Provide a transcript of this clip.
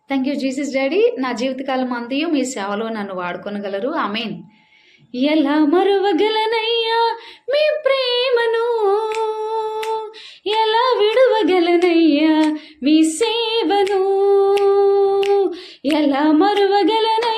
Thank you Jesus daddy. నా జీవితకాలం అంతయు మీ సేవలో నన్ను వాడుకొనగలరు. ఆమేన్. ఎలా మరువగలనయ్యా మీ ప్రేమను, ఎలా విడువగలనయ్యా మీ సేవను, ఎలా మరువగలనయ్యా